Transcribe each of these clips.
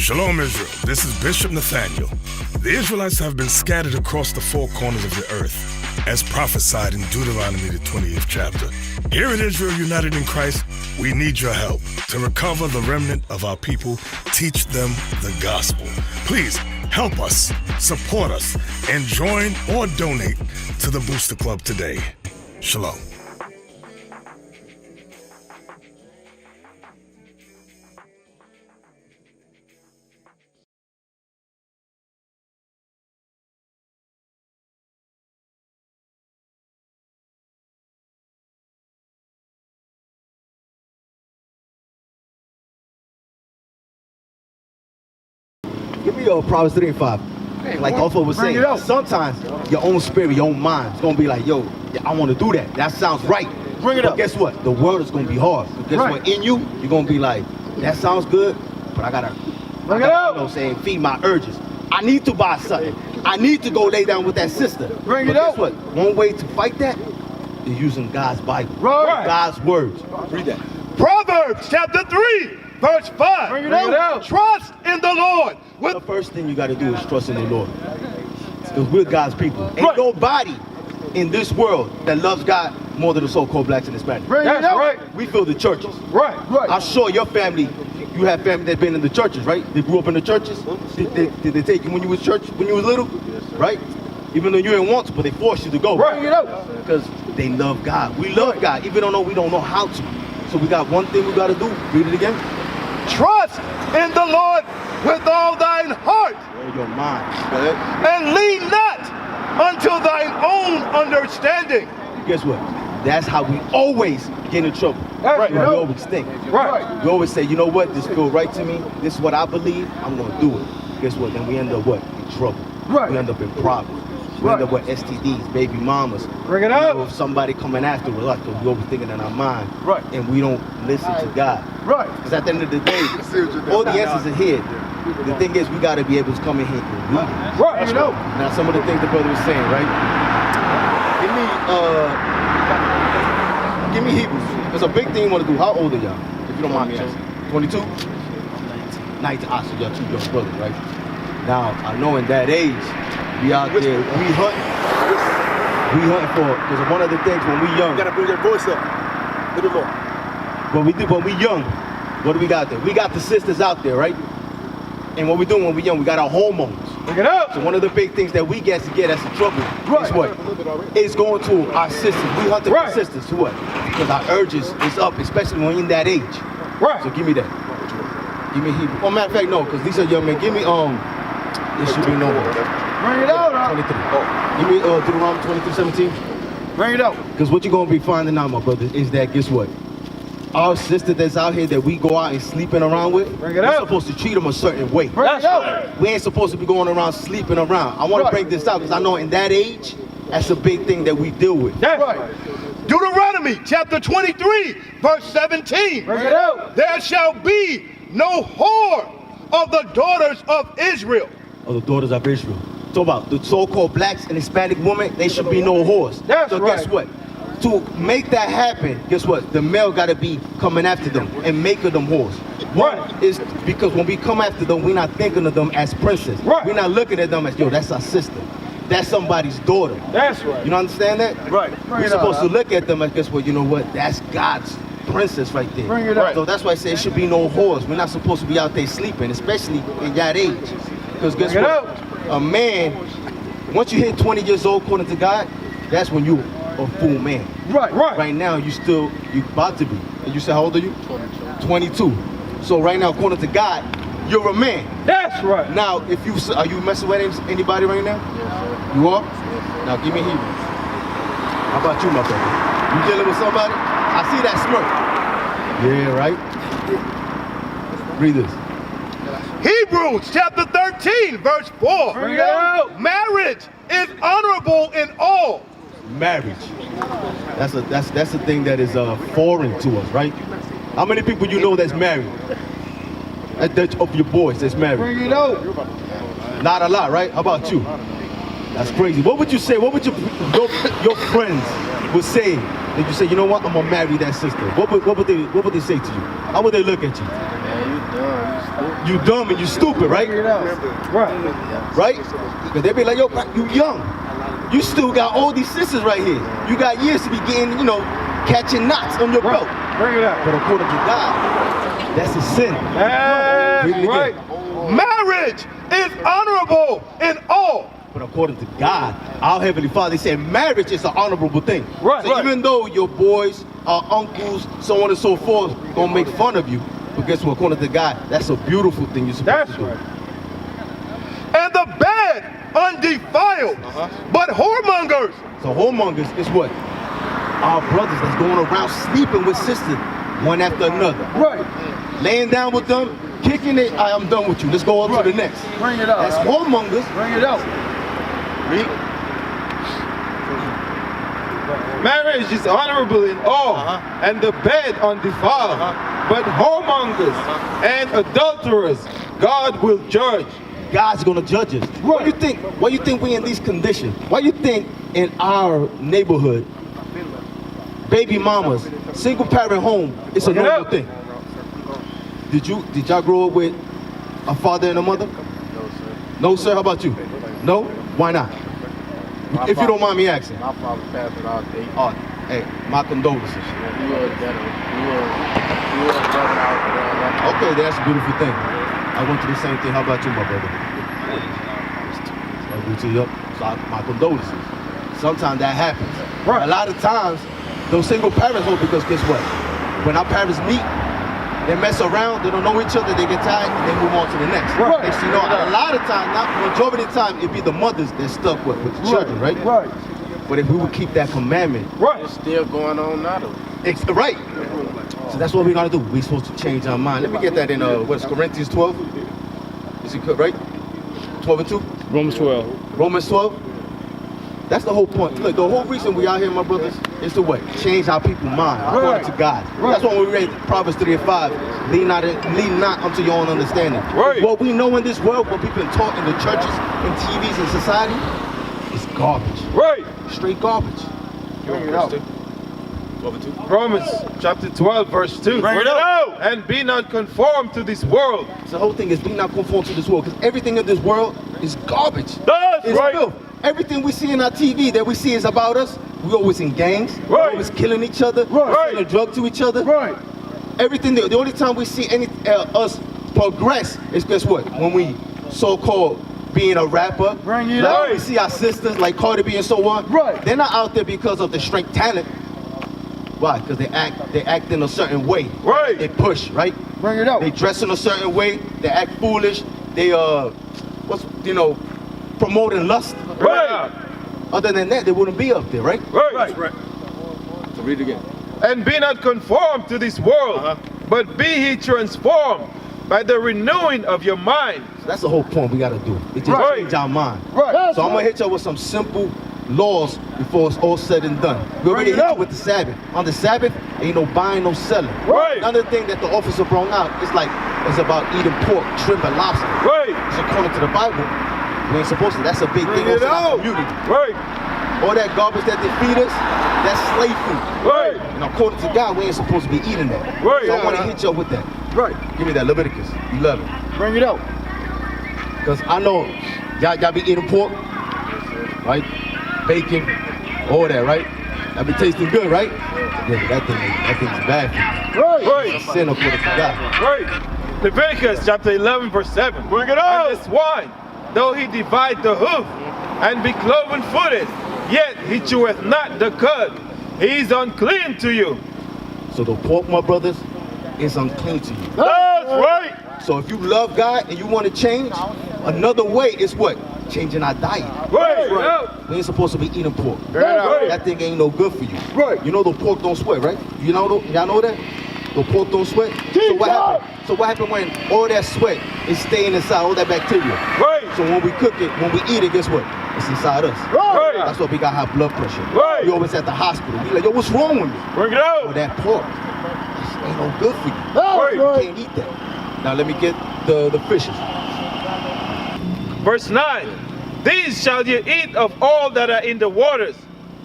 Shalom, Israel. This is Bishop Nathaniel. The Israelites have been scattered across the four corners of the earth, as prophesied in Deuteronomy, the 20th chapter. Here at Israel United in Christ, we need your help to recover the remnant of our people, teach them the gospel. Please help us, support us, and join or donate to the Booster Club today. Shalom. Give me Proverbs 3 and 5. Hey, like also was saying, sometimes your own spirit, your own mind is going to be like, yo, yeah, I want to do that. That sounds right. Bring it up. Guess what? The world is going to be hard. But guess what? In you, you're going to be like, that sounds good, but I got to, you know what I'm saying, feed my urges. I need to buy something. I need to go lay down with that sister. Bring it up. Guess what? One way to fight that is using God's Bible. God's words. Read that. Proverbs chapter 3. Verse 5. Bring it out. Trust in the Lord. The first thing you got to do is trust in the Lord. Because we're God's people. Ain't nobody in this world that loves God more than the so-called blacks and Hispanics. That's right. We fill the churches. Right. I'm sure your family, you have family that been in the churches, right? They grew up in the churches. Did they take you when you was church, when you was little? Right? Even though you didn't want to, but they forced you to go. Right. Because they love God. We love God, even though we don't know how to. So we got one thing we got to do. Read it again. Trust in the Lord with all thine heart. Your mind. And lean not unto thine own understanding. Guess what? That's how we always get in trouble. Right. We always think. Right. We always say, you know what? This feels right to me. This is what I believe. I'm going to do it. Guess what? Then we end up what? In trouble. Right. We end up in problems. We end up with STDs, baby mamas. Bring it up. You know, somebody coming after us because we always thinking in our mind. Right. And we don't listen to God. Right. Because at the end of the day, all the answers are here. The thing is, we got to be able to come in here and read it. Right. Now, some of the things the brother was saying, right? Give me Hebrews. It's a big thing you want to do. How old are y'all? If you don't mind me asking. 22? 19. Ah, so y'all two young brothers, right? Now, I know in that age, we out there, we hunting for, because one of the things when we young. You gotta bring your voice up a little more. When we young, what do we got there? We got the sisters out there, right? And what we do when we young, we got our hormones. Bring it up. So one of the big things that we get that's in trouble is what? It's going to our sisters. We hunting for sisters to what? Because our urges is up, especially when you're in that age. Right. So give me that. Give me Hebrew. Oh, matter of fact, no, because these are young men. Give me, this should be no more. Bring it out. 23. Give me Deuteronomy 23:17. Bring it out. Because what you're going to be finding out, my brother, is that, guess what? Our sister that's out here that we go out and sleeping around with, we're supposed to treat them a certain way. Bring it out. We ain't supposed to be going around sleeping around. I want to bring this out because I know in that age, that's a big thing that we deal with. That's right. Deuteronomy chapter 23, verse 17. Bring it out. There shall be no whore of the daughters of Israel. Of the daughters of Israel. Talk about the so-called blacks and Hispanic women, they should be no whores. So guess what? To make that happen, guess what? The male got to be coming after them and making them whores. One is because when we come after them, we're not thinking of them as princess. We're not looking at them as, yo, that's our sister. That's somebody's daughter. That's right. You don't understand that? Right. We're supposed to look at them as, guess what? You know what? That's God's princess right there. Bring it up. So that's why I say it should be no whores. We're not supposed to be out there sleeping, especially in that age. Because guess what? A man, once you hit 20 years old, according to God, that's when you a full man. Right. Right now, you about to be. And you said, how old are you? 22. So right now, according to God, you're a man. That's right. Now, are you messing with anybody right now? Yes, you are? Now, give me Hebrew. How about you, my brother? You dealing with somebody? I see that smirk. Yeah, right? Read this. Hebrews chapter 13, verse 4. Bring it out. Marriage is honorable in all. Marriage. That's a thing that is foreign to us, right? How many people you know that's married? Of your boys that's married? Bring it out. Not a lot, right? How about you? That's crazy. What would you say? What would your friends would say if you say, you know what, I'm gonna marry that sister? What would they say to you? How would they look at you? Man, You dumb and you stupid, right? Bring it out. Right. Right? Because they be like, yo, you young. You still got all these sisters right here. You got years to be getting, catching knots on your belt. Bring it out. But according to God, that's a sin. That's right. Marriage is honorable in all. But according to God, our Heavenly Father, he said marriage is an honorable thing. Right. So even though your boys, uncles, so on and so forth, gonna make fun of you, but guess what? According to God, that's a beautiful thing you're supposed to do. Right. And the bed undefiled, but whoremongers. So whoremongers is what? Our brothers that's going around sleeping with sisters, one after another. Right. Laying down with them, kicking it. I'm done with you. Let's go on to the next. Bring it out. That's whoremongers. Bring it out. Marriage is honorable in all, and the bed undefiled. But whoremongers and adulterers, God will judge. God's gonna judge us. What do you think? Why you think we in these conditions? Why you think in our neighborhood, baby mamas, single parent home, it's a normal thing? Did y'all grow up with a father and a mother? No, sir. How about you? No? Why not? If you don't mind me asking. My father passed without date. Oh, hey, my condolences. He was better. He was brother out there. Okay, that's a beautiful thing. I went through the same thing. How about you, my brother? I to you up. So my condolences. Sometimes that happens. Right. A lot of times, those single parents hold because guess what? When our parents meet, they mess around, they don't know each other, they get tired, and they move on to the next. Right. Next, a lot of times, not majority of the time, it'd be the mothers that stuck with the children, right? Right. But if we would keep that commandment, Right. It's still going on now though. it's right. So that's what we're gonna do. We're supposed to change our mind. Let me get that in what's Corinthians 12? Is it good, right? 12 and 2? Romans 12. Romans 12? That's the whole point. Look, the whole reason we out here, my brothers, is to what? Change our people's mind according to God. That's why we read Proverbs 3 and 5. Lean not unto your own understanding. Right. What we know in this world, what people been taught in the churches and TVs and society, is garbage. Right. Straight garbage. Bring it out. 12 and 2. Romans chapter 12, verse 2. Bring it out. And be not conformed to this world. So the whole thing is be not conformed to this world, because everything in this world is garbage. That's It's right. filth. Everything we see in our TV that we see is about us. We always in gangs. Right. We're always killing each other. Right. Selling drugs to each other. Right. Everything. The only time we see us progress is guess what? When we so-called being a rapper. Bring it like out. we see our sisters like Cardi B and so on. Right. They're not out there because of the strength talent. Why? Because they act in a certain way. Right. They push, right? Bring it out. They dress in a certain way. They act foolish. They promoting lust. Right. Other than that, they wouldn't be up there, right? Right. So read again. And be not conformed to this world, but be ye transformed by the renewing of your mind. So that's the whole point we got to do. It's just Right. change our mind. Right. So I'm going to hit you with some simple laws before it's all said and done. We already hit you with the Sabbath. On the Sabbath, ain't no buying, no selling. Right. Another thing that the officer brought out is it's about eating pork, shrimp, and lobster. Right. It's according to the Bible. We ain't supposed to. That's a big thing Bring it also in our out. community. Right. All that garbage that they feed us, that's slave food. Right. And according to God, we ain't supposed to be eating that. Right. So I want to hit you with that. Right. Give me that Leviticus 11. Bring it out. Because I know y'all be eating pork, right? Bacon, all that, right? That be tasting good, right? Yeah, but that thing's bad for you. Right. It's a sin according to God. Right. Leviticus chapter 11, verse 7. Bring it out. And the swine, though he divide the hoof and be cloven footed, yet he cheweth not the cud. He is unclean to you. So the pork, my brothers, is unclean to you. That's right. So if you love God and you want to change, another way is what? Changing our diet. Right. We ain't supposed to be eating pork. Right. That thing ain't no good for you. Right. You know the pork don't sweat, right? Y'all know that? The pork don't sweat. So what happened? So what happened when all that sweat is staying inside, all that bacteria? Right. So when we cook it, when we eat it, guess what? It's inside us. Right. That's why we got high blood pressure. Right. We always at the hospital. We like, yo, what's wrong with me? Bring it Oh, out. that pork. Ain't no good for you. Right. You can't eat that. Now let me get the fishes. Verse 9. These shall ye eat of all that are in the waters,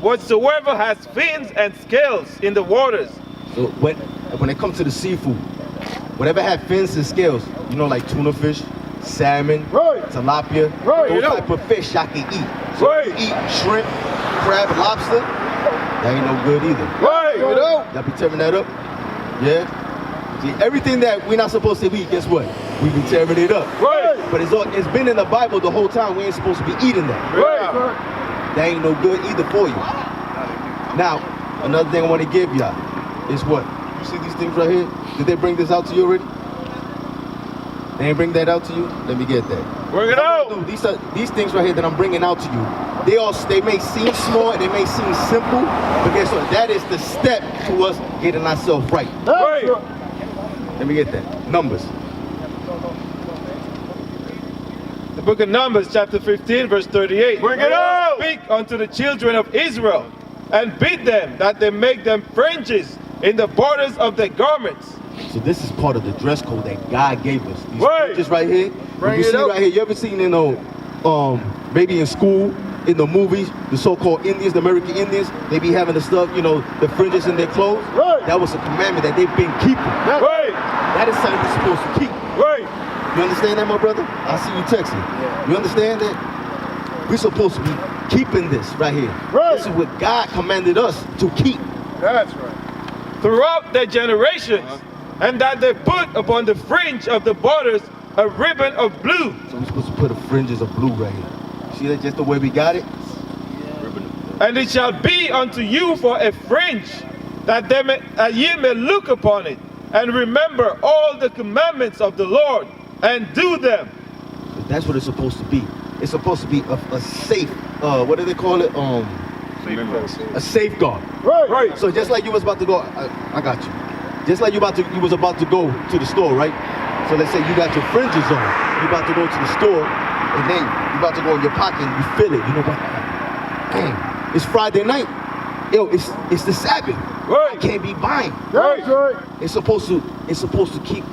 whatsoever has fins and scales in the waters. So when it comes to the seafood, whatever had fins and scales, you know, like tuna fish, salmon, tilapia, those type of fish y'all can eat. So if you eat shrimp, crab, lobster, that ain't no good either. Y'all be tearing that up? Yeah? See, everything that we're not supposed to eat, guess what? We be tearing it up. But it's been in the Bible the whole time. We ain't supposed to be eating that. That ain't no good either for you. Now, another thing I want to give y'all is what? You see these things right here? Did they bring this out to you already? They ain't bring that out to you? Let me get that. Bring it out. These things right here that I'm bringing out to you, they may seem small and they may seem simple, but guess what? That is the step to us getting ourselves right. Let me get that. Numbers. The book of Numbers, chapter 15, verse 38. Bring it out. Speak unto the children of Israel, and bid them that they make them fringes in the borders of their garments. So this is part of the dress code that God gave us. These fringes right here. Bring you it see up. right here, you ever seen in maybe in school, in the movies, the so-called Indians, the American Indians, they be having the stuff, you know, the fringes in their clothes. That was a commandment that they've been keeping. That is something you're supposed to keep. You understand that, my brother? I see you texting. You understand that? We're supposed to be keeping this right here. This is what God commanded us to keep. That's right. Throughout their generations, and that they put upon the fringe of the borders a ribbon of blue. So we're supposed to put the fringes of blue right here. See that just the way we got it? And it shall be unto you for a fringe, that ye may look upon it, and remember all the commandments of the Lord, and do them. That's what it's supposed to be. It's supposed to be a safe, what do they call it? A safeguard. So just like you was about to go, I got you. Just like you was about to go to the store, right? So let's say you got your fringes on. You about to go to the store, and then you about to go in your pocket and you feel it. You know what? Dang, it's Friday night. Yo, it's the Sabbath. I can't be buying. It's supposed to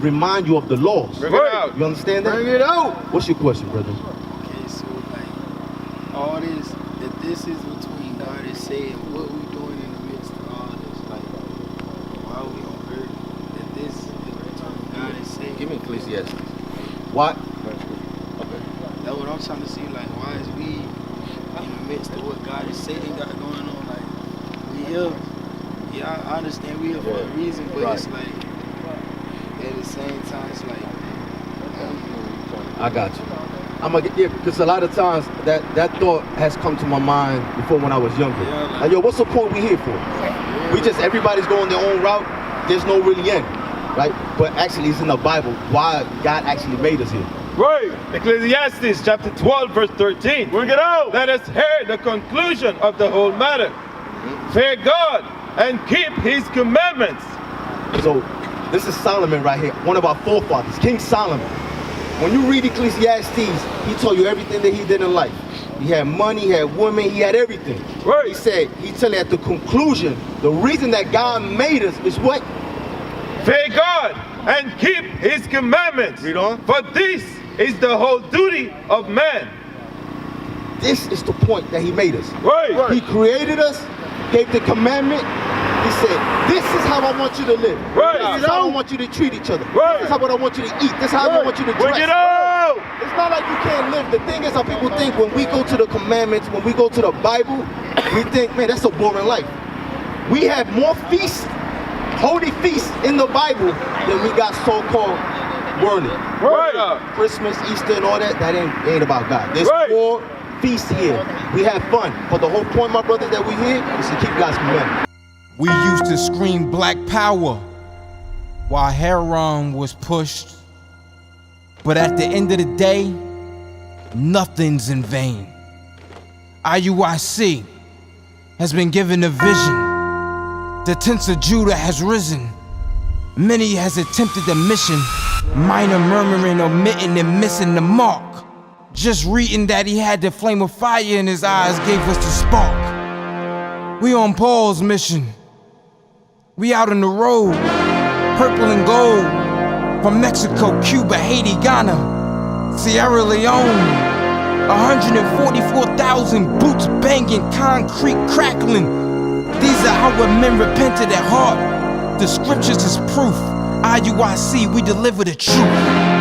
remind you of the laws. Bring it out. You understand that? Bring it out. What's your question, brother? Okay, so like all this, that this is between God and Satan, what we doing in the midst of all this? Like, why are we on earth? That this is between God and Satan. Give me Ecclesiastes. What? That's what I'm trying to see. Like, why is we in the midst of what God and Satan got going on? Like, we here. Yeah, I understand we here for a reason, but it's like at the same time, it's like. I got you. I'm gonna get because a lot of times that thought has come to my mind before when I was younger. Like, yo, what's the point we here for? We just everybody's going their own route. There's no really end, right? But actually, it's in the Bible why God actually made us here. Ecclesiastes chapter 12, verse 13. Bring it out. Let us hear the conclusion of the whole matter. Fear God and keep His commandments. So this is Solomon right here, one of our forefathers, King Solomon. When you read Ecclesiastes, he told you everything that he did in life. He had money, he had women, he had everything. He tell you at the conclusion, the reason that God made us is what? Fear God and keep His commandments. Read on. For this is the whole duty of man. This is the point that he made us. He created us, gave the commandment. He said, this is how I want you to live. This is how I want you to treat each other. This is how I want you to eat. This is how I want you to dress. Bring it out. It's not like you can't live. The thing is how people think when we go to the commandments, when we go to the Bible, we think, man, that's a boring life. We have more feasts, holy feasts in the Bible than we got so-called worldly. Christmas, Easter, and all that, that ain't about God. There's more feasts here. We have fun. But the whole point, my brothers, that we're here is to keep God's commandments. We used to scream black power while heroin was pushed. But at the end of the day, nothing's in vain. IUIC has been given a vision. The tents of Judah has risen. Many has attempted the mission, minor murmuring, omitting, and missing the mark. Just reading that he had the flame of fire in his eyes gave us the spark. We on Paul's mission. We out on the road, purple and gold, from Mexico, Cuba, Haiti, Ghana, Sierra Leone. 144,000 boots banging, concrete crackling. These are our men repented at heart. The scriptures is proof. IUIC, we deliver the truth.